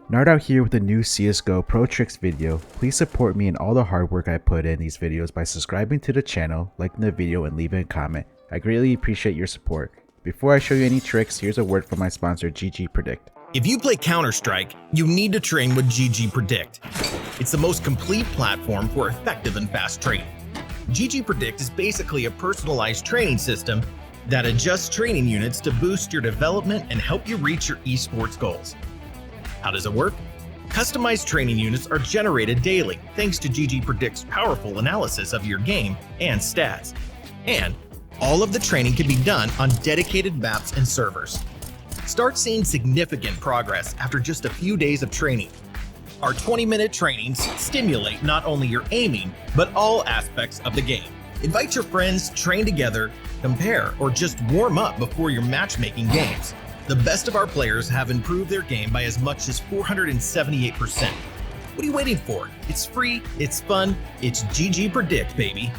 Nard out here with a new CSGO Pro Tricks video. Please support me and all the hard work I put in these videos by subscribing to the channel, liking the video, and leaving a comment. I greatly appreciate your support. Before I show you any tricks, here's a word from my sponsor GGPREDICT. If you play Counter-Strike, you need to train with GGPREDICT. It's the most complete platform for effective and fast training. GGPREDICT is basically a personalized training system that adjusts training units to boost your development and help you reach your esports goals. How does it work? Customized training units are generated daily thanks to GGPREDICT's powerful analysis of your game and stats. And all of the training can be done on dedicated maps and servers. Start seeing significant progress after just a few days of training. Our 20-minute trainings stimulate not only your aiming, but all aspects of the game. Invite your friends, train together, compare, or just warm up before your matchmaking games. The best of our players have improved their game by as much as 478%. What are you waiting for? It's free, it's fun, it's GGPREDICT, baby.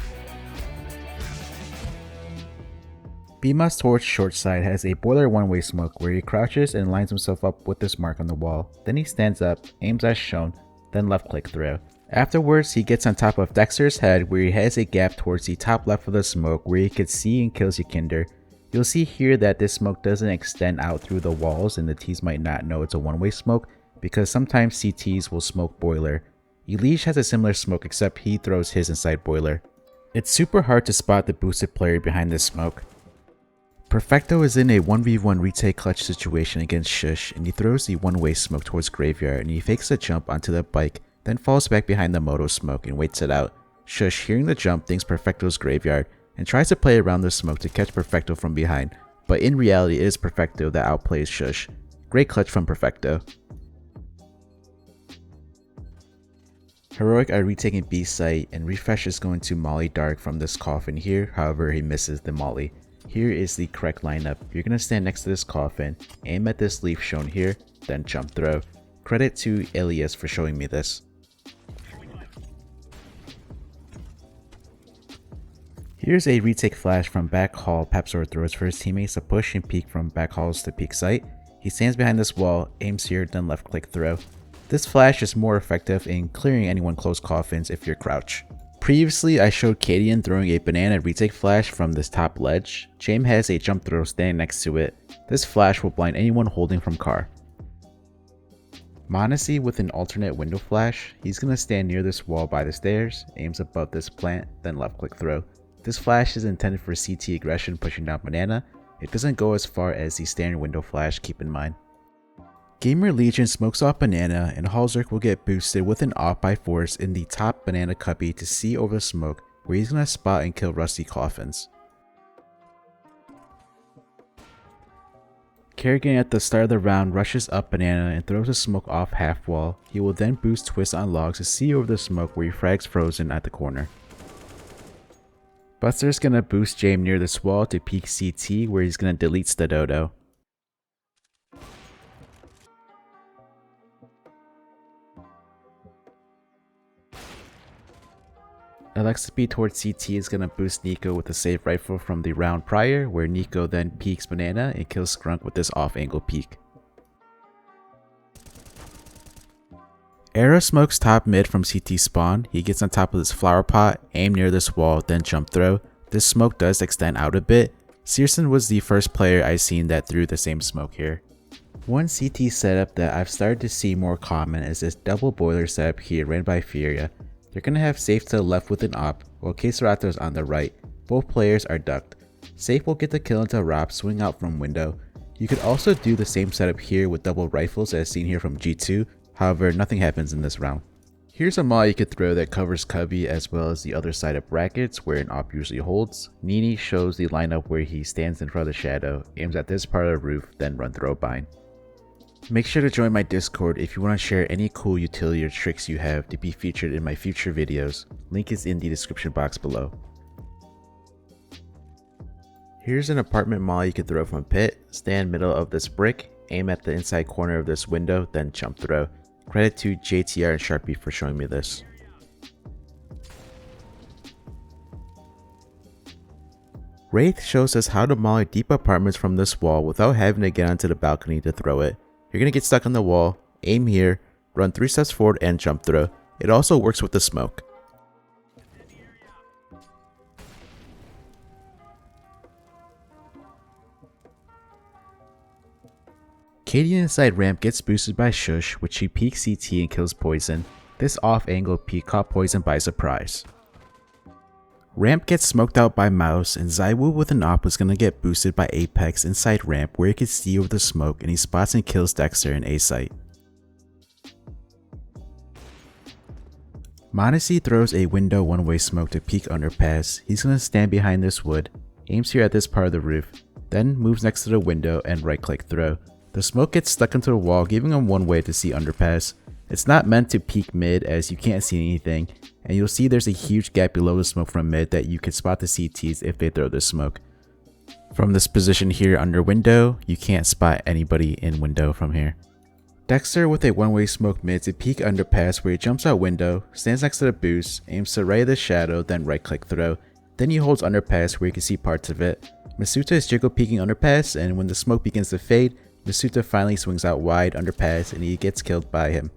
Bymas towards short side has a boiler one-way smoke where he crouches and lines himself up with this mark on the wall. Then he stands up, aims as shown, then left click through. Afterwards, he gets on top of Dexter's head where he has a gap towards the top left of the smoke where he could see and kills Yukinder. You'll see here that this smoke doesn't extend out through the walls and the T's might not know it's a one-way smoke because sometimes CTs will smoke boiler. EliGE has a similar smoke except he throws his inside boiler. It's super hard to spot the boosted player behind this smoke. Perfecto is in a 1v1 retake clutch situation against Shush and he throws the one-way smoke towards graveyard and he fakes a jump onto the bike, then falls back behind the moto smoke and waits it out. Shush, hearing the jump, thinks Perfecto's graveyard and tries to play around the smoke to catch Perfecto from behind, but in reality it is Perfecto that outplays Shush. Great clutch from Perfecto. Heroic are retaking B site and refrezh is going to molly dark from this coffin here, however he misses the molly. Here is the correct lineup. You're going to stand next to this coffin, aim at this leaf shown here, then jump throw. Credit to Elias for showing me this. Here's a retake flash from back hall. Peppzor throws for his teammates to push and peek from back halls to peak site. He stands behind this wall, aims here, then left click throw. This flash is more effective in clearing anyone close coffins if you're crouch. Previously, I showed cadiaN throwing a banana retake flash from this top ledge. Jame has a jump throw standing next to it. This flash will blind anyone holding from car. m0NESY with an alternate window flash. He's going to stand near this wall by the stairs, aims above this plant, then left click throw. This flash is intended for CT aggression pushing down banana. It doesn't go as far as the standard window flash, keep in mind. Gamer Legion smokes off banana and hallzerk will get boosted with an off by force in the top banana cubby to see over the smoke where he's going to spot and kill rusty coffins. karrigan at the start of the round rushes up banana and throws a smoke off half wall. He will then boost Twistzz on logs to see over the smoke where he frags frozen at the corner. Buster's gonna boost Jame near this wall to peek CT where he's gonna delete Stadodo. Aleksib towards CT is gonna boost NiKo with a save rifle from the round prior where NiKo then peeks banana and kills Skunk with this off angle peek. eraa smokes top mid from CT spawn. He gets on top of this flower pot, aim near this wall, then jump throw. This smoke does extend out a bit. Searson was the first player I seen that threw the same smoke here. One CT setup that I've started to see more common is this double boiler setup here ran by Furia. They're going to have Safe to the left with an op, while KRIMZ on the right. Both players are ducked. Safe will get the kill into ropz, swing out from window. You could also do the same setup here with double rifles as seen here from G2. However, nothing happens in this round. Here's a molly you could throw that covers cubby as well as the other side of brackets where an op usually holds. Nini shows the lineup where he stands in front of the shadow, aims at this part of the roof, then run throw bind. Make sure to join my Discord if you want to share any cool utility or tricks you have to be featured in my future videos. Link is in the description box below. Here's an apartment molly you could throw from pit. Stand middle of this brick, aim at the inside corner of this window, then jump throw. Credit to JTR and Sharpie for showing me this. Wraith shows us how to molly deep apartments from this wall without having to get onto the balcony to throw it. You're going to get stuck on the wall, aim here, run 3 steps forward and jump throw. It also works with the smoke. cadiaN inside ramp gets boosted by Shush, which she peeks CT and kills Poison. This off-angle peek caught Poison by surprise. Ramp gets smoked out by Mouse, and ZywOo with an op is going to get boosted by Apex inside ramp where he can see over the smoke and he spots and kills Dexter in A site. m0NESY throws a window one-way smoke to peek underpass. He's going to stand behind this wood, aims here at this part of the roof, then moves next to the window and right-click throw. The smoke gets stuck into the wall, giving him one way to see underpass. It's not meant to peek mid as you can't see anything, and you'll see there's a huge gap below the smoke from mid that you can spot the CTs if they throw this smoke. From this position here under window, you can't spot anybody in window from here. Dexter with a one-way smoke mid to peek underpass where he jumps out window, stands next to the boost, aims to right of the shadow, then right-click throw. Then he holds underpass where you can see parts of it. Masuta is Djoko peeking underpass, and when the smoke begins to fade, Masuta finally swings out wide underpass and he gets killed by him.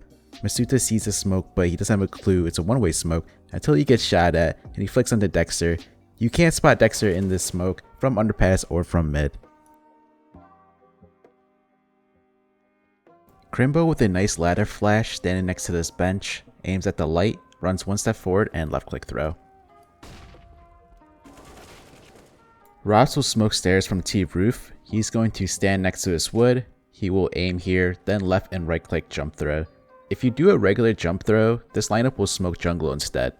Masuta sees the smoke, but he doesn't have a clue it's a one-way smoke until he gets shot at and he flicks onto Dexter. You can't spot Dexter in this smoke from underpass or from mid. Krimbo with a nice ladder flash standing next to this bench, aims at the light, runs one step forward and left click throw. ropz will smoke stairs from T roof. He's going to stand next to this wood. He will aim here, then left and right click jump throw. If you do a regular jump throw, this lineup will smoke jungle instead.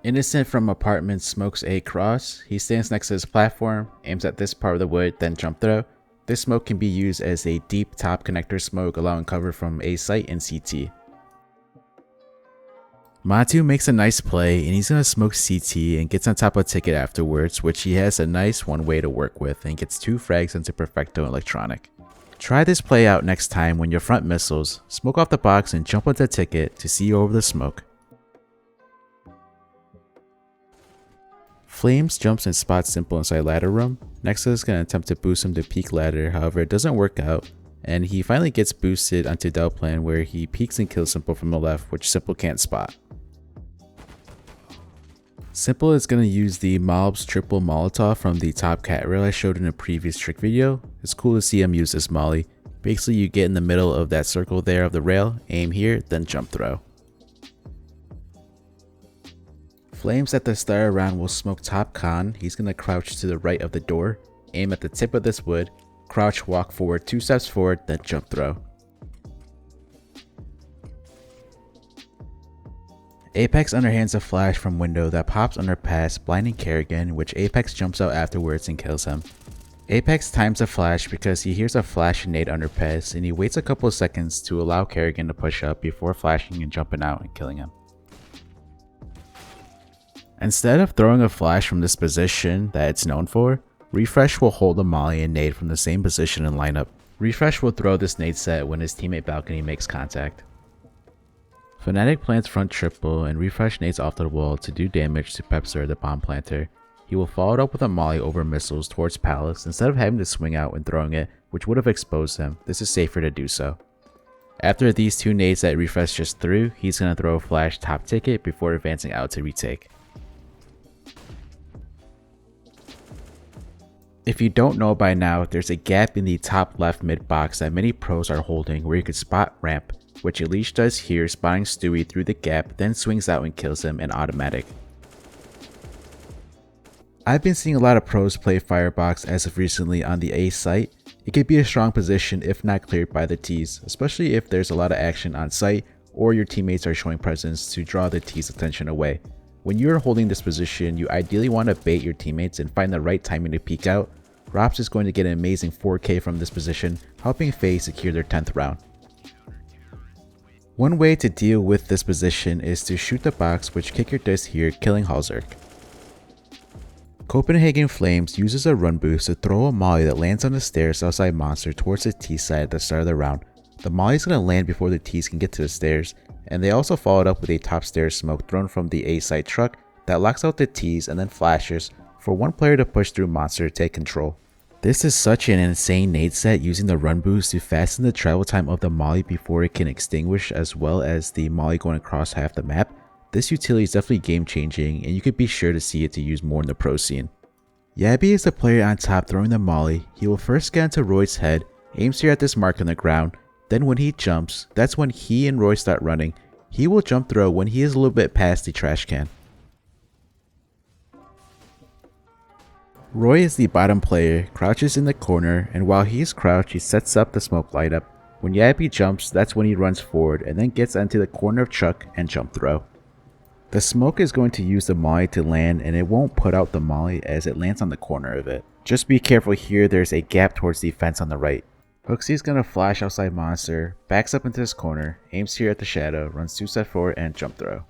Innocent from apartment smokes a cross. He stands next to his platform, aims at this part of the wood, then jump throw. This smoke can be used as a deep top connector smoke, allowing cover from A site and CT. mantuu makes a nice play and he's going to smoke CT and gets on top of Ticket afterwards, which he has a nice one way to work with and gets 2 frags into Perfecto electronic. Try this play out next time when you're front missiles, smoke off the box and jump onto Ticket to see over the smoke. flameZ jumps and spots Simple inside ladder room. Nexa is going to attempt to boost him to peek ladder, however it doesn't work out, and he finally gets boosted onto Delplan where he peeks and kills Simple from the left, which Simple can't spot. Simple is going to use the Molotovs triple Molotov from the top cat rail I showed in a previous trick video. It's cool to see him use this molly. Basically you get in the middle of that circle there of the rail, aim here, then jump throw. flameZ at the start of round will smoke top con. He's going to crouch to the right of the door, aim at the tip of this wood, crouch walk forward 2 steps forward, then jump throw. Apex underhands a flash from window that pops underpass, blinding karrigan, which Apex jumps out afterwards and kills him. Apex times a flash because he hears a flash and nade underpass, and he waits a couple of seconds to allow karrigan to push up before flashing and jumping out and killing him. Instead of throwing a flash from this position that it's known for, refrezh will hold a molly and nade from the same position and lineup. refrezh will throw this nade set when his teammate balcony makes contact. Fnatic plants front triple and refrezh nades off the wall to do damage to Peppzor the bomb planter. He will follow it up with a molly over missiles towards Palace instead of having to swing out and throwing it, which would have exposed him. This is safer to do so. After these 2 nades that refrezh just threw, he's going to throw a flash top Ticket before advancing out to retake. If you don't know by now, there's a gap in the top left mid box that many pros are holding where you could spot ramp, which EliGE does here, spotting Stewie through the gap, then swings out and kills him in automatic. I've been seeing a lot of pros play Firebox as of recently on the A site. It could be a strong position if not cleared by the T's, especially if there's a lot of action on site or your teammates are showing presence to draw the T's attention away. When you're holding this position, you ideally want to bait your teammates and find the right timing to peek out. ropz is going to get an amazing 4K from this position, helping FaZe secure their 10th round. One way to deal with this position is to shoot the box, which Kicker does here, killing hallzerk. Copenhagen flameZ uses a run boost to throw a molly that lands on the stairs outside monster towards the T side at the start of the round. The molly is going to land before the T's can get to the stairs, and they also followed up with a top stairs smoke thrown from the A side truck that locks out the T's and then flashes for one player to push through monster to take control. This is such an insane nade set, using the run boost to fasten the travel time of the molly before it can extinguish, as well as the molly going across half the map. This utility is definitely game changing, and you could be sure to see it to use more in the pro scene. Jabbi is the player on top throwing the molly. He will first get into roeJ's head, aims here at this mark on the ground, then when he jumps, that's when he and roeJ start running. He will jump throw when he is a little bit past the trash can. roeJ is the bottom player, crouches in the corner, and while he is crouched, he sets up the smoke light up. When Jabbi jumps, that's when he runs forward and then gets into the corner of Chuck and jump throw. The smoke is going to use the molly to land, and it won't put out the molly as it lands on the corner of it. Just be careful here, there's a gap towards the fence on the right. HooXi is going to flash outside monster, backs up into this corner, aims here at the shadow, runs 2-step forward and jump throw.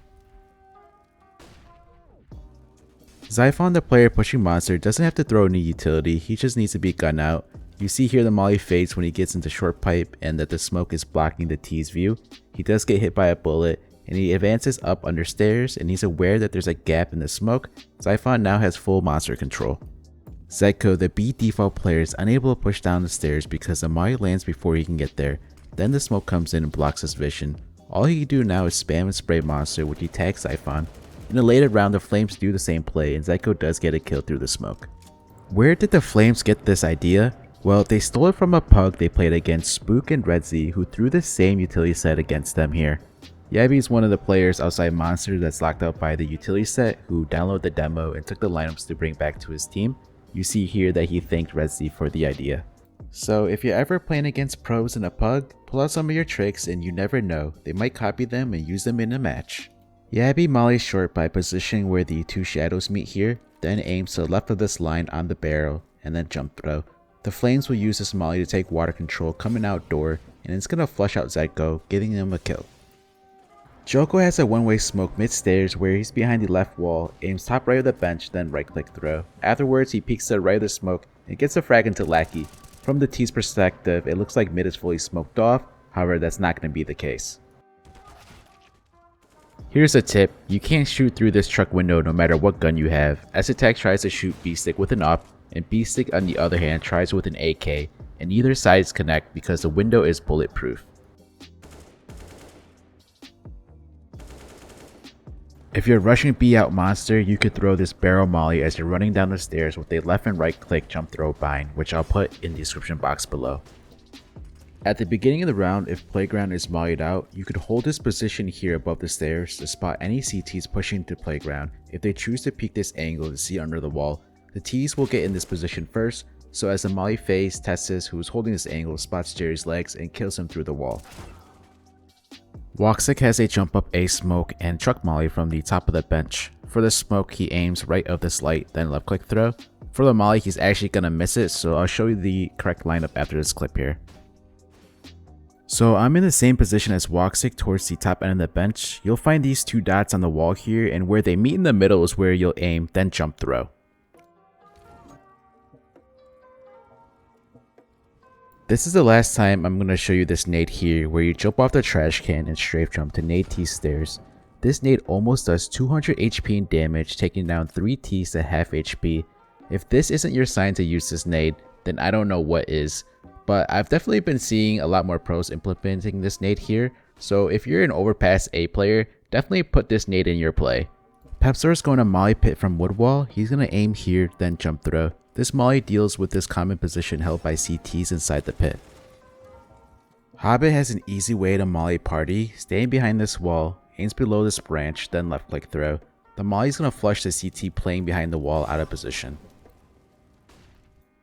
Zyphon, the player pushing monster, doesn't have to throw any utility, he just needs to be gunned out. You see here the molly fades when he gets into short pipe and that the smoke is blocking the T's view. He does get hit by a bullet and he advances up under stairs and he's aware that there's a gap in the smoke. Zyphon now has full monster control. Djoko, the B default player, is unable to push down the stairs because the molly lands before he can get there. Then the smoke comes in and blocks his vision. All he can do now is spam and spray monster, which he tags Zyphon. In a later round, the flameZ do the same play and Djoko does get a kill through the smoke. Where did the flameZ get this idea? Well, they stole it from a pug they played against Spook and roeJ, who threw the same utility set against them here. Jabbi is one of the players outside monster that's locked out by the utility set, who downloaded the demo and took the lineups to bring back to his team. You see here that he thanked roeJ for the idea. So if you're ever playing against pros in a pug, pull out some of your tricks and you never know, they might copy them and use them in a match. Jabbi mollies short by positioning where the two shadows meet here, then aims to the left of this line on the barrel and then jump throw. The flameZ will use this molly to take water control coming outdoor, and it's gonna flush out Djoko, giving him a kill. Djoko has a one-way smoke mid-stairs where he's behind the left wall, aims top right of the bench, then right-click throw. Afterwards, he peeks to the right of the smoke and gets a frag into Lackey. From the T's perspective, it looks like mid is fully smoked off, however that's not going to be the case. Here's a tip, you can't shoot through this truck window no matter what gun you have. S-Attack tries to shoot B-Stick with an AWP, and B-Stick on the other hand tries with an AK, and either sides connect because the window is bulletproof. If you're rushing B out monster, you could throw this barrel molly as you're running down the stairs with a left and right click jump throw bind, which I'll put in the description box below. At the beginning of the round, if playground is mollied out, you could hold this position here above the stairs to spot any CTs pushing to playground. If they choose to peek this angle to see under the wall, the T's will get in this position first, so as the molly phase, Twistzz, who is holding this angle, spots Jerry's legs and kills him through the wall. JACKZ has a jump up A smoke and truck molly from the top of the bench. For the smoke, he aims right of this light, then left click throw. For the molly, he's actually gonna miss it, so I'll show you the correct lineup after this clip here. So I'm in the same position as JACKZ towards the top end of the bench. You'll find these two dots on the wall here, and where they meet in the middle is where you'll aim, then jump throw. This is the last time I'm going to show you this nade here, where you jump off the trash can and strafe jump to nade T stairs. This nade almost does 200 HP in damage, taking down 3 T's to half HP. If this isn't your sign to use this nade, then I don't know what is. But I've definitely been seeing a lot more pros implementing this nade here, so if you're an overpass A player, definitely put this nade in your play. Peppzor is going to molly pit from wood wall. He's going to aim here, then jump throw. This molly deals with this common position held by CTs inside the pit. Hobbit has an easy way to molly party, staying behind this wall, aims below this branch, then left click throw. The molly is going to flush the CT playing behind the wall out of position.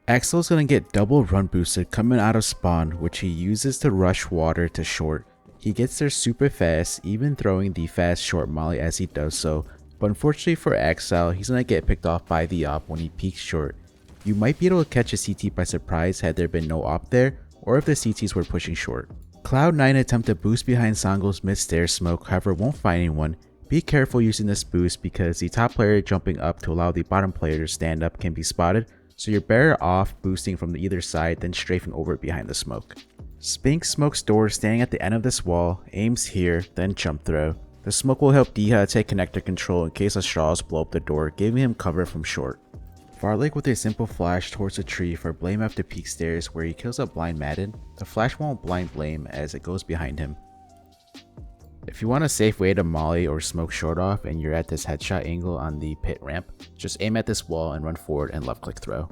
Axel is going to get double run boosted coming out of spawn, which he uses to rush water to short. He gets there super fast, even throwing the fast short molly as he does so, but unfortunately for Axel, he's going to get picked off by the AWP when he peeks short. You might be able to catch a CT by surprise had there been no AWP there, or if the CTs were pushing short. Cloud9 attempt to boost behind Songle's mid-stairs smoke, however won't find anyone. Be careful using this boost because the top player jumping up to allow the bottom player to stand up can be spotted, so you're better off boosting from the either side than strafing over behind the smoke. Spink smokes door standing at the end of this wall, aims here, then jump throw. The smoke will help Dha take connector control in case the straws blow up the door, giving him cover from short. Farlick with a simple flash towards a tree for BlameF to peek stairs where he kills a blind Madden. The flash won't blind Blame as it goes behind him. If you want a safe way to molly or smoke short off and you're at this headshot angle on the pit ramp, just aim at this wall and run forward and left click throw.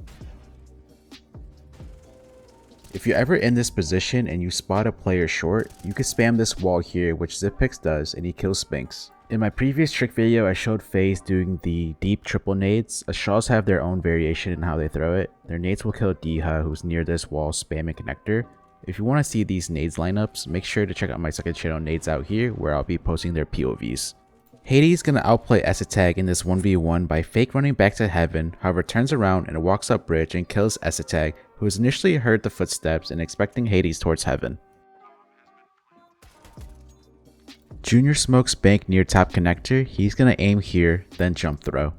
If you're ever in this position and you spot a player short, you can spam this wall here, which Zipix does, and he kills Spinks. In my previous trick video, I showed FaZe doing the deep triple nades. Ashaws have their own variation in how they throw it. Their nades will kill Diha, who's near this wall spamming connector. If you want to see these nades lineups, make sure to check out my second channel Nades Out Here, where I'll be posting their POVs. Hades gonna outplay Esatag in this 1v1 by fake running back to heaven, however turns around and walks up bridge and kills Esatag, who has initially heard the footsteps and expecting Hades towards heaven. Junior smokes bank near top connector, he's gonna aim here, then jump throw.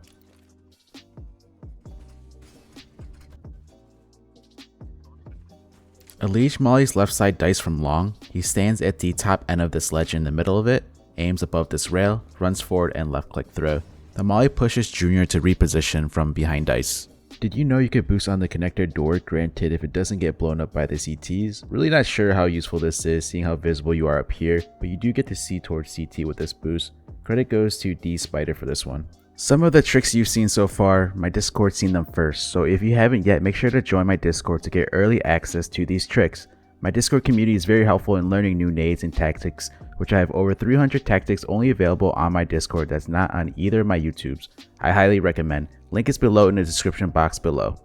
EliGE mollies left side dice from long, he stands at the top end of this ledge in the middle of it, aims above this rail, runs forward and left click throw. The molly pushes Junior to reposition from behind dice. Did you know you could boost on the connector door, granted if it doesn't get blown up by the CTs? Really not sure how useful this is seeing how visible you are up here, but you do get to see towards CT with this boost. Credit goes to D Spider for this one. Some of the tricks you've seen so far, my Discord's seen them first, so if you haven't yet, make sure to join my Discord to get early access to these tricks. My Discord community is very helpful in learning new nades and tactics, which I have over 300 tactics only available on my Discord that's not on either of my YouTubes. I highly recommend. Link is below in the description box below.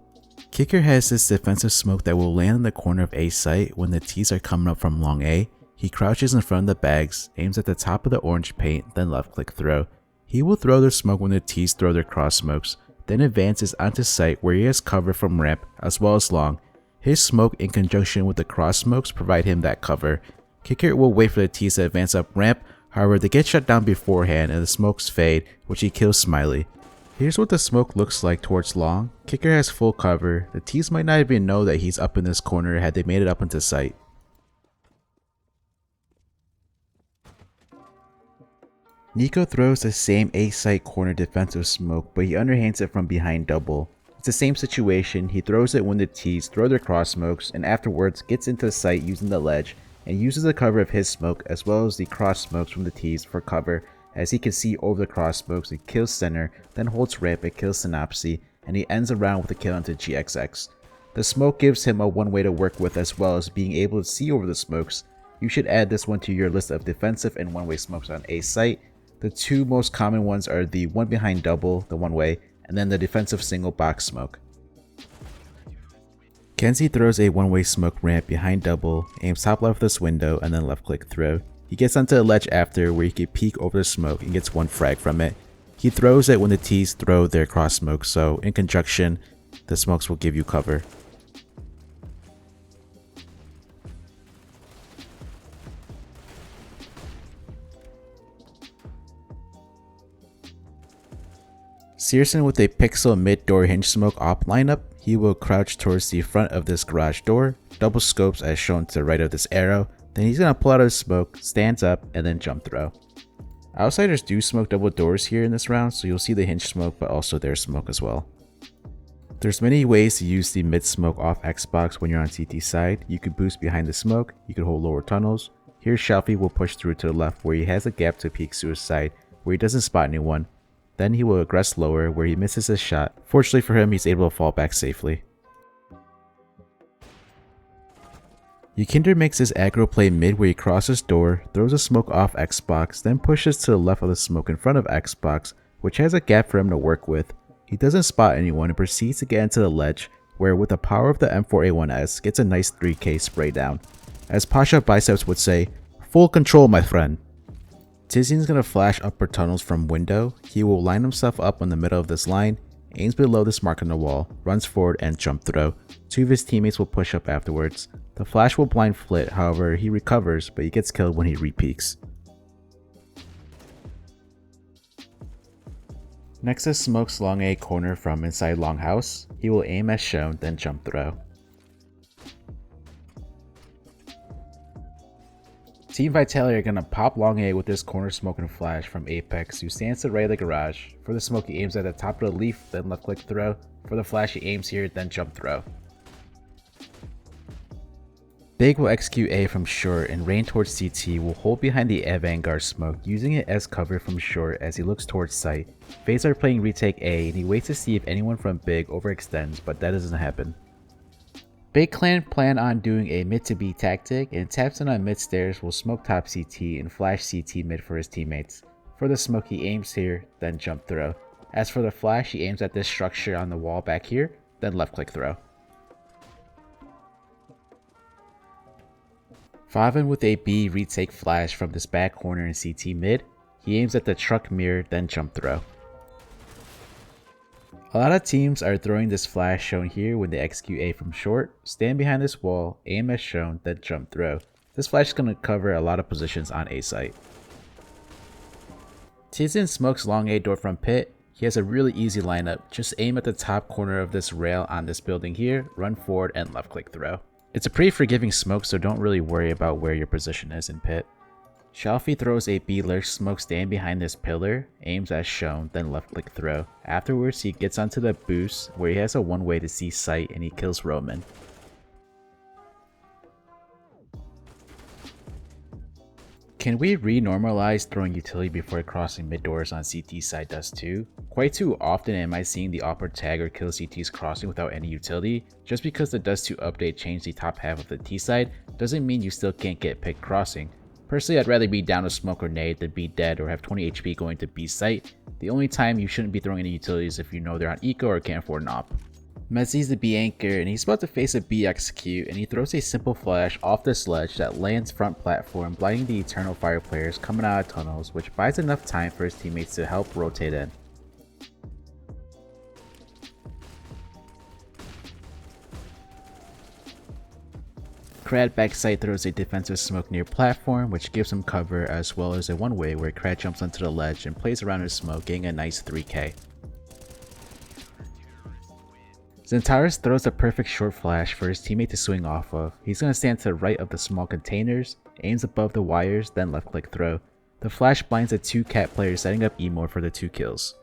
Kicker has this defensive smoke that will land in the corner of A site when the T's are coming up from long A. He crouches in front of the bags, aims at the top of the orange paint, then left click throw. He will throw their smoke when the T's throw their cross smokes, then advances onto site where he has cover from ramp as well as long. His smoke in conjunction with the cross smokes provide him that cover. Kicker will wait for the T's to advance up ramp, however they get shut down beforehand and the smokes fade, which he kills Smiley. Here's what the smoke looks like towards long. Kicker has full cover. The T's might not even know that he's up in this corner had they made it up into sight. NiKo throws the same A site corner defensive smoke, but he underhands it from behind double. It's the same situation, he throws it when the T's throw their cross smokes and afterwards gets into the site using the ledge and uses the cover of his smoke as well as the cross smokes from the T's for cover, as he can see over the cross smokes and kills center, then holds ramp and kills Synopsy, and he ends around with a kill into GXX. The smoke gives him a one way to work with as well as being able to see over the smokes. You should add this one to your list of defensive and one way smokes on A site. The two most common ones are the one behind double, the one way, and then the defensive single box smoke. Kenzie throws a one way smoke ramp behind double, aims top left of this window, and then left click throw. He gets onto the ledge after where he can peek over the smoke and gets one frag from it. He throws it when the T's throw their cross smoke, so in conjunction, the smokes will give you cover. Searson with a pixel mid door hinge smoke op lineup, he will crouch towards the front of this garage door, double scopes as shown to the right of this arrow, then he's going to pull out of the smoke, stands up, and then jump throw. Outsiders do smoke double doors here in this round, so you'll see the hinge smoke but also their smoke as well. There's many ways to use the mid smoke off Xbox when you're on CT side. You could boost behind the smoke, you could hold lower tunnels. Here Shelfie will push through to the left where he has a gap to peek suicide where he doesn't spot anyone. Then he will aggress lower where he misses his shot. Fortunately for him, he's able to fall back safely. Yukinder makes his aggro play mid where he crosses door, throws a smoke off Xbox, then pushes to the left of the smoke in front of Xbox, which has a gap for him to work with. He doesn't spot anyone and proceeds to get into the ledge, where with the power of the M4A1S gets a nice 3k spray down. As Pasha Biceps would say, full control my friend. Tizian's gonna flash upper tunnels from window. He will line himself up in the middle of this line, aims below this mark on the wall, runs forward and jump throw. Two of his teammates will push up afterwards. The flash will blind Flit, however he recovers but he gets killed when he repeaks. Nexa smokes long A corner from inside long house. He will aim as shown then jump throw. Team Vitality are gonna pop long A with this corner smoke and flash from Apex, who stands to the right of the garage. For the smoke he aims at the top of the leaf, then left click throw. For the flash he aims here, then jump throw. Big will execute A from short and rain towards CT, will hold behind the Vanguard smoke, using it as cover from short as he looks towards site. FaZe are playing retake A and he waits to see if anyone from Big overextends, but that doesn't happen. Big Clan plan on doing a mid to B tactic and taps in on mid stairs, will smoke top CT and flash CT mid for his teammates. For the smoke he aims here, then jump throw. As for the flash he aims at this structure on the wall back here, then left click throw. Faven with a B retake flash from this back corner in CT mid, he aims at the truck mirror, then jump throw. A lot of teams are throwing this flash shown here when they execute A from short, stand behind this wall, aim as shown, then jump throw. This flash is going to cover a lot of positions on A site. Twistzz smokes long A door from pit. He has a really easy lineup, just aim at the top corner of this rail on this building here, run forward and left click throw. It's a pretty forgiving smoke, so don't really worry about where your position is in pit. Shalfie throws a B lurch smoke stand behind this pillar, aims as shown, then left click throw. Afterwards he gets onto the boost where he has a one way to see site and he kills Roman. Can we re-normalize throwing utility before crossing mid doors on CT side dust too? Quite too often am I seeing the upper tag or kill CTs crossing without any utility. Just because the dust 2 update changed the top half of the T side doesn't mean you still can't get picked crossing. Personally, I'd rather be down a smoke or nade than be dead or have 20 HP going to B site. The only time you shouldn't be throwing any utilities if you know they're on eco or can't afford an op. Mezzi's the B anchor and he's about to face a B execute and he throws a simple flash off the sledge that lands front platform, blinding the Eternal Fire players coming out of tunnels, which buys enough time for his teammates to help rotate in. Krad backside throws a defensive smoke near platform, which gives him cover, as well as a one way where Krad jumps onto the ledge and plays around his smoke, getting a nice 3k. Zentaris throws a perfect short flash for his teammate to swing off of. He's going to stand to the right of the small containers, aims above the wires, then left click throw. The flash blinds the 2 cat players, setting up emo for the 2 kills.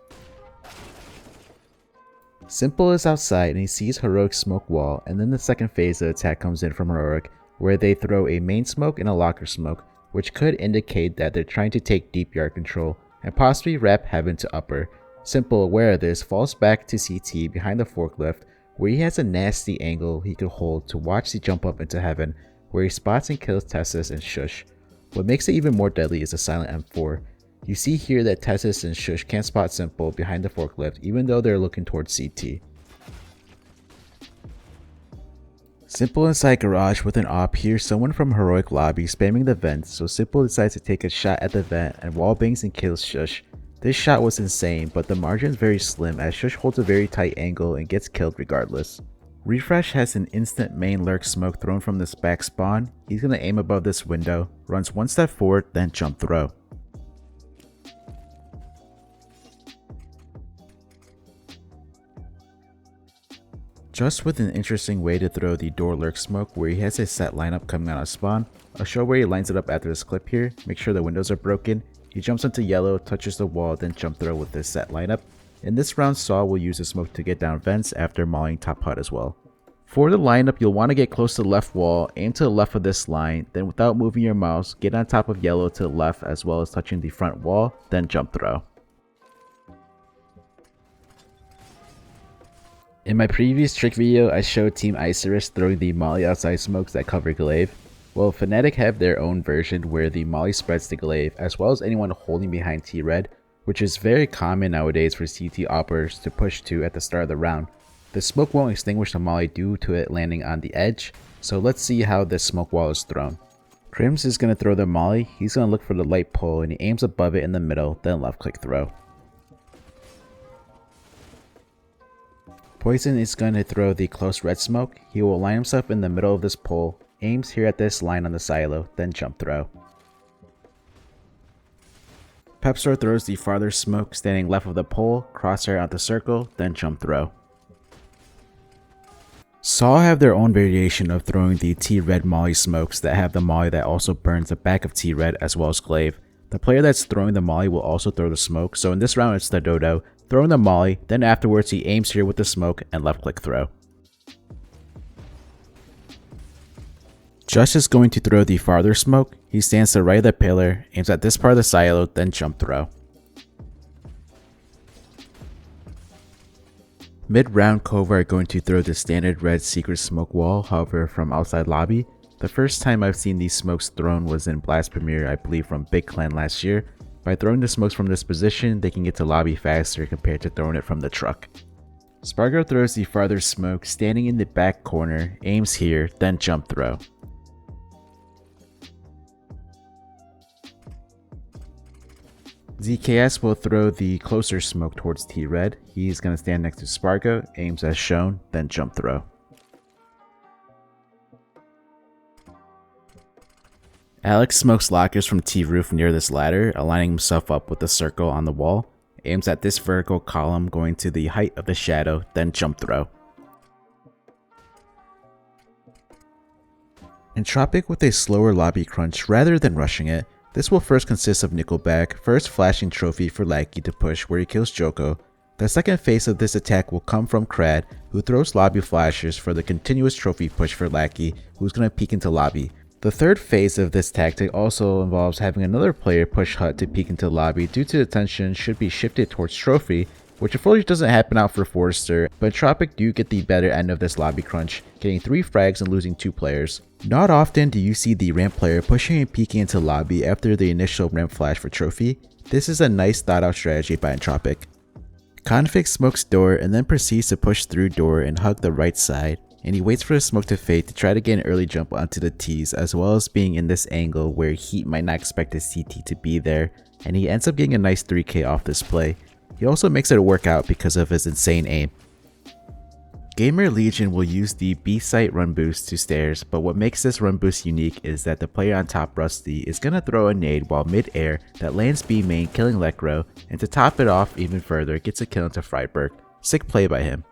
Simple is outside and he sees HooXi smoke wall, and then the second phase of the attack comes in from HooXi, where they throw a main smoke and a locker smoke, which could indicate that they're trying to take deep yard control and possibly wrap heaven to upper. Simple, aware of this, falls back to CT behind the forklift, where he has a nasty angle he could hold to watch the jump up into heaven, where he spots and kills Twistzz and Shush. What makes it even more deadly is the silent M4. You see here that Twistzz and Shush can't spot Simple behind the forklift even though they're looking towards CT. Simple inside garage with an op hears someone from heroic lobby spamming the vent, so Simple decides to take a shot at the vent and wallbangs and kills Shush. This shot was insane, but the margin is very slim as Shush holds a very tight angle and gets killed regardless. refrezh has an instant main lurk smoke thrown from this back spawn. He's going to aim above this window, runs one step forward, then jump throw. Just with an interesting way to throw the door lurk smoke where he has a set lineup coming out of spawn. I'll show where he lines it up after this clip here, make sure the windows are broken. He jumps into yellow, touches the wall, then jump throw with this set lineup. In this round, Saw will use the smoke to get down vents after mauling top hut as well. For the lineup, you'll want to get close to the left wall, aim to the left of this line, then without moving your mouse, get on top of yellow to the left as well as touching the front wall, then jump throw. In my previous trick video, I showed Team Icarus throwing the molly outside smokes that cover glaive. Well, Fnatic have their own version where the molly spreads to glaive, as well as anyone holding behind T-Red, which is very common nowadays for CT operators to push to at the start of the round. The smoke won't extinguish the molly due to it landing on the edge, so let's see how this smoke wall is thrown. KRIMZ is going to throw the molly. He's going to look for the light pole and he aims above it in the middle, then left click throw. Poison is going to throw the close red smoke. He will line himself in the middle of this pole, aims here at this line on the silo, then jump throw. Peppzor throws the farther smoke standing left of the pole, crosshair out the circle, then jump throw. Saw have their own variation of throwing the T-Red molly smokes that have the molly that also burns the back of T-Red as well as glaive. The player that's throwing the molly will also throw the smoke, so in this round it's the Dodo throwing the molly, then afterwards he aims here with the smoke and left click throw. Just is going to throw the farther smoke. He stands to the right of the pillar, aims at this part of the silo, then jump throw. Mid-round Kova are going to throw the standard red secret smoke wall, however from outside lobby. The first time I've seen these smokes thrown was in Blast Premier, I believe from Big Clan last year. By throwing the smokes from this position, they can get to lobby faster compared to throwing it from the truck. Spargo throws the farther smoke, standing in the back corner, aims here, then jump throw. ZKS will throw the closer smoke towards T-Red. He's going to stand next to Spargo, aims as shown, then jump throw. Alex smokes lockers from T-Roof near this ladder, aligning himself up with the circle on the wall, aims at this vertical column going to the height of the shadow, then jump throw. Entropic with a slower lobby crunch rather than rushing it. This will first consist of Nickelback, first flashing trophy for Lackey to push where he kills Djoko. The second phase of this attack will come from Krad, who throws lobby flashers for the continuous trophy push for Lackey, who's going to peek into lobby. The third phase of this tactic also involves having another player push Hut to peek into lobby due to the attention should be shifted towards trophy, which unfortunately doesn't happen out for Forrester, but Entropic do get the better end of this lobby crunch, getting 3 frags and losing 2 players. Not often do you see the ramp player pushing and peeking into lobby after the initial ramp flash for trophy. This is a nice thought out strategy by Entropic. Config smokes door and then proceeds to push through door and hug the right side, and he waits for the smoke to fade to try to get an early jump onto the T's, as well as being in this angle where Heat might not expect his CT to be there, and he ends up getting a nice 3k off this play. He also makes it work out because of his insane aim. Gamer Legion will use the B-site run boost to stairs, but what makes this run boost unique is that the player on top Rusty is going to throw a nade while mid-air that lands B main killing Lekro, and to top it off even further gets a kill into Freiberg. Sick play by him.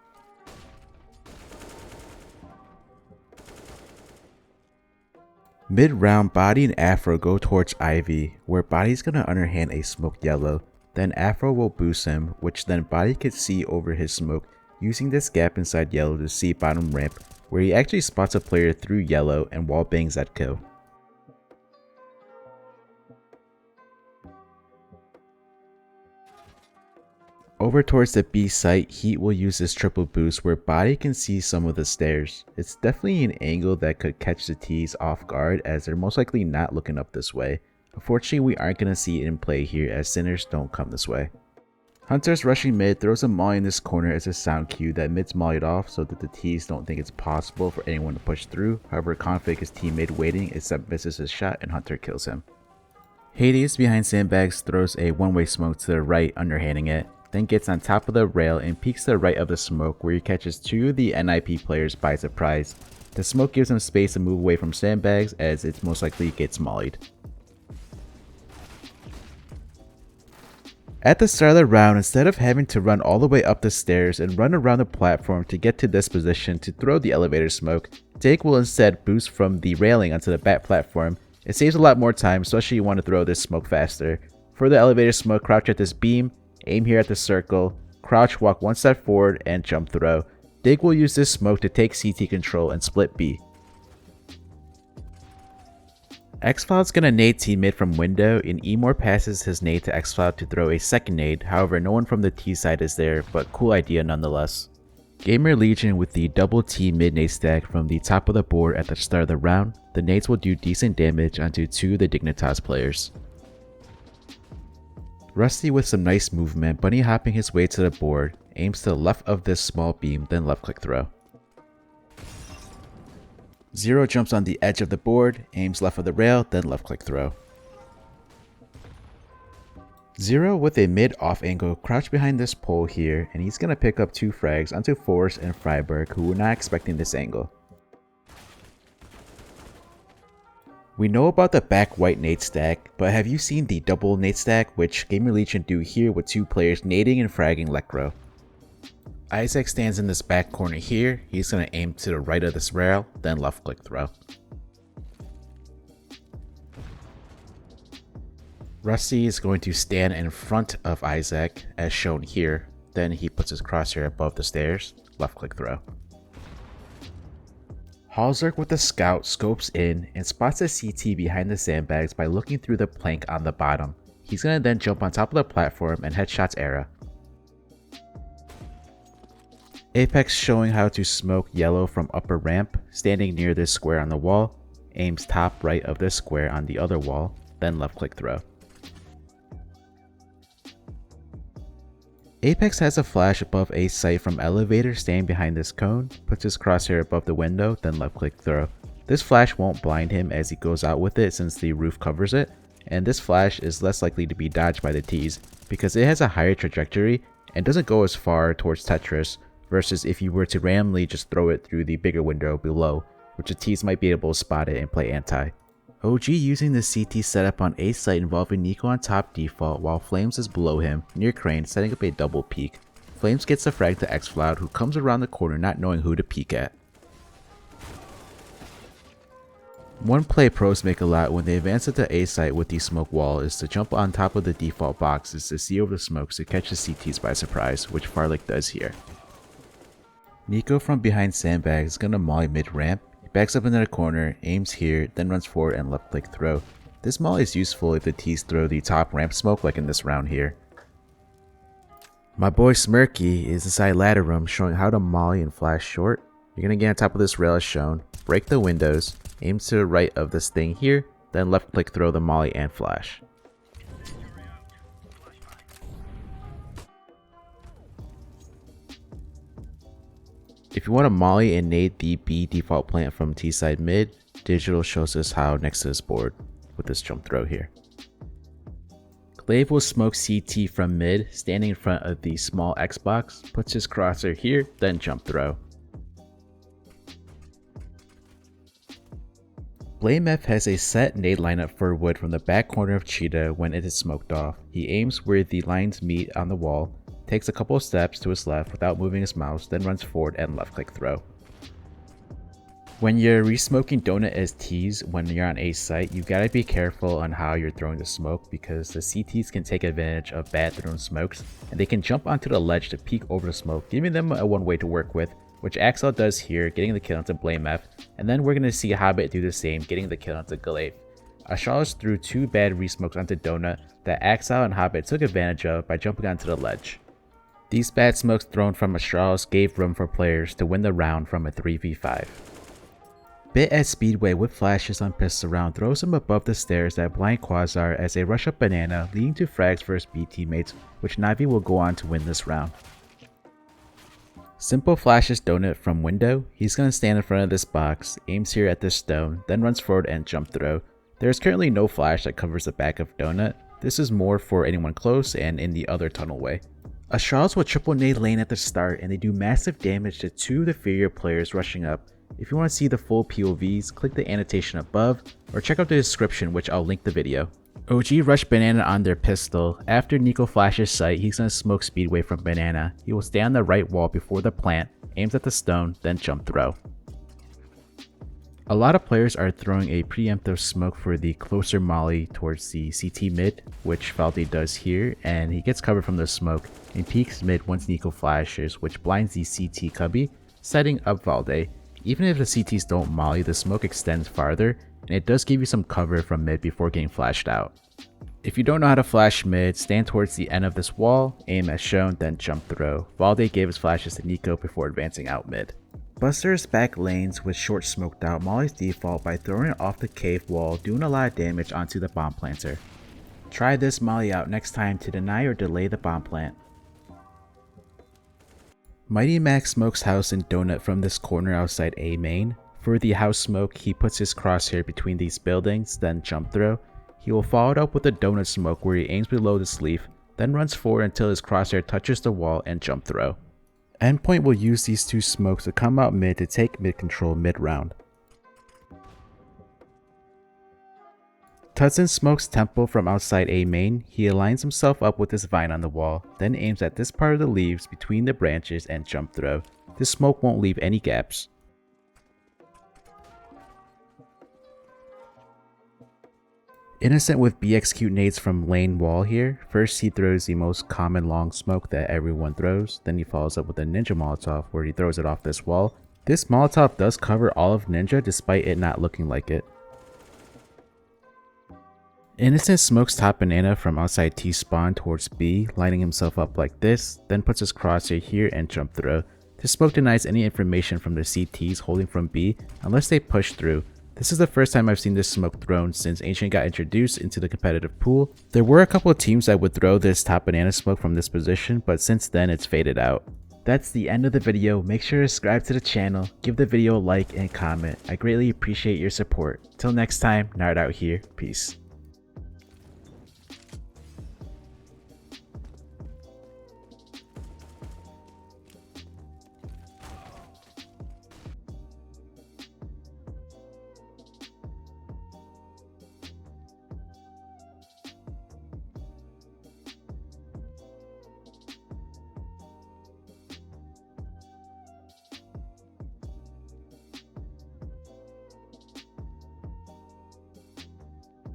Mid-round Body and Afro go towards Ivy, where Body's going to underhand a smoked yellow. Then Afro will boost him, which then Body could see over his smoke, using this gap inside yellow to see bottom ramp, where he actually spots a player through yellow and wall bangs that kill. Over towards the B site, Heat will use this triple boost where Body can see some of the stairs. It's definitely an angle that could catch the T's off guard as they're most likely not looking up this way. Unfortunately, we aren't going to see it in play here as sinners don't come this way. Hunter's rushing mid throws a molly in this corner as a sound cue that mid's mollied off so that the T's don't think it's possible for anyone to push through. However, Config is team mid waiting except misses his shot and Hunter kills him. Hades behind sandbags throws a one-way smoke to the right underhanding it, then gets on top of the rail and peeks to the right of the smoke where he catches 2 of the NIP players by surprise. The smoke gives him space to move away from sandbags as it most likely gets mollied. At the start of the round, instead of having to run all the way up the stairs and run around the platform to get to this position to throw the elevator smoke, Jake will instead boost from the railing onto the back platform. It saves a lot more time, especially if you want to throw this smoke faster. For the elevator smoke, crouch at this beam, aim here at the circle, crouch, walk 1 step forward, and jump throw. Dig will use this smoke to take CT control and split B. Xcloud's gonna nade T mid from window, and Emor passes his nade to Xcloud to throw a second nade. However, no one from the T side is there, but cool idea nonetheless. Gamer Legion with the double T mid nade stack from the top of the board at the start of the round. The nades will do decent damage onto 2 of the Dignitas players. Rusty with some nice movement, bunny hopping his way to the board, aims to the left of this small beam, then left click throw. Zero jumps on the edge of the board, aims left of the rail, then left click throw. Zero with a mid off angle crouch behind this pole here, and he's going to pick up 2 frags onto Forrest and Freiberg, who were not expecting this angle. We know about the back white nade stack, but have you seen the double nade stack which Gamer Legion do here with 2 players nading and fragging Lekro? Isaac stands in this back corner here. He's going to aim to the right of this rail, then left click throw. Rusty is going to stand in front of Isaac as shown here. Then he puts his crosshair above the stairs, left click throw. hallzerk with the scout scopes in and spots a CT behind the sandbags by looking through the plank on the bottom. He's going to then jump on top of the platform and headshots eraa. Apex showing how to smoke yellow from upper ramp, standing near this square on the wall, aims top right of this square on the other wall, then left click throw. Apex has a flash above a site from elevator standing behind this cone, puts his crosshair above the window, then left click throw. This flash won't blind him as he goes out with it since the roof covers it, and this flash is less likely to be dodged by the Twistzz because it has a higher trajectory and doesn't go as far towards Tetris versus if you were to randomly just throw it through the bigger window below, which the Twistzz might be able to spot it and play anti. OG using the CT setup on a site involving NiKo on top default while flameZ is below him, near crane, setting up a double peek. flameZ gets the frag to xFloud, who comes around the corner not knowing who to peek at. One play pros make a lot when they advance to the A site with the smoke wall is to jump on top of the default boxes to see over the smokes to catch the CTs by surprise, which Farlick does here. NiKo from behind sandbags is gonna molly mid ramp. He backs up into the corner, aims here, then runs forward and left click throw. This molly is useful if the Twistzz throw the top ramp smoke like in this round here. My boy Smirky is inside ladder room showing how to molly and flash short. You're gonna get on top of this rail as shown, break the windows, aim to the right of this thing here, then left click throw the molly and flash. If you want to molly and nade the B default plant from T side mid, Digital shows us how nexa is board with this jump throw here. Glaive will smoke CT from mid, standing in front of the small Xbox, puts his crosshair here, then jump throw. flameZ has a set nade lineup for wood from the back corner of Cheetah when it is smoked off. He aims where the lines meet on the wall, takes a couple of steps to his left without moving his mouse, then runs forward and left click throw. When you're resmoking donut as Twistzz when you're on a site, you gotta be careful on how you're throwing the smoke because the CTs can take advantage of bad thrown smokes and they can jump onto the ledge to peek over the smoke, giving them a one way to work with, which JACKZ does here, getting the kill onto flameZ, and then we're gonna see Hobbit do the same, getting the kill onto Glaive. Astralis threw two bad resmokes onto donut that JACKZ and Hobbit took advantage of by jumping onto the ledge. These bad smokes thrown from Astralis gave room for players to win the round from a 3v5. Bit at Speedway with flashes on Peppzor around throws him above the stairs at blind Quasar as they rush up banana, leading to frags for his B teammates, which Navi will go on to win this round. Simple flashes donut from window. He's going to stand in front of this box, aims here at this stone, then runs forward and jump throw. There is currently no flash that covers the back of donut. This is more for anyone close and in the other tunnel way. Astralis will triple nade lane at the start and they do massive damage to two inferior players rushing up. If you want to see the full POVs, click the annotation above or check out the description, which I'll link the video. OG rush banana on their pistol. After NiKo flashes sight, he's going to smoke Speedway from banana. He will stay on the right wall before the plant, aims at the stone, then jump throw. A lot of players are throwing a preemptive smoke for the closer molly towards the CT mid, which flameZ does here, and he gets covered from the smoke and peeks mid once NiKo flashes, which blinds the CT cubby, setting up flameZ. Even if the CTs don't molly, the smoke extends farther, and it does give you some cover from mid before getting flashed out. If you don't know how to flash mid, stand towards the end of this wall, aim as shown, then jump throw. flameZ gave his flashes to NiKo before advancing out mid. Buster's back lanes with short smoked out molly's default by throwing it off the cave wall, doing a lot of damage onto the bomb planter. Try this molly out next time to deny or delay the bomb plant. Mighty Max smokes house and donut from this corner outside A main. For the house smoke, he puts his crosshair between these buildings, then jump throw. He will follow it up with a donut smoke where he aims below this leaf, then runs forward until his crosshair touches the wall and jump throw. Endpoint will use these two smokes to come out mid to take mid control mid round. Twistzz smokes temple from outside A main. He aligns himself up with his vine on the wall, then aims at this part of the leaves between the branches and jump throw. This smoke won't leave any gaps. Innocent with B execute nades from lane wall here. First he throws the most common long smoke that everyone throws, then he follows up with a ninja molotov where he throws it off this wall. This molotov does cover all of ninja despite it not looking like it. Innocent smokes top banana from outside T spawn towards B, lining himself up like this, then puts his crosshair here and jump throw. This smoke denies any information from the CTs holding from B unless they push through. This is the first time I've seen this smoke thrown since Ancient got introduced into the competitive pool. There were a couple of teams that would throw this top banana smoke from this position, but since then it's faded out. That's the end of the video. Make sure to subscribe to the channel, give the video a like and comment. I greatly appreciate your support. Till next time, Nard out here. Peace.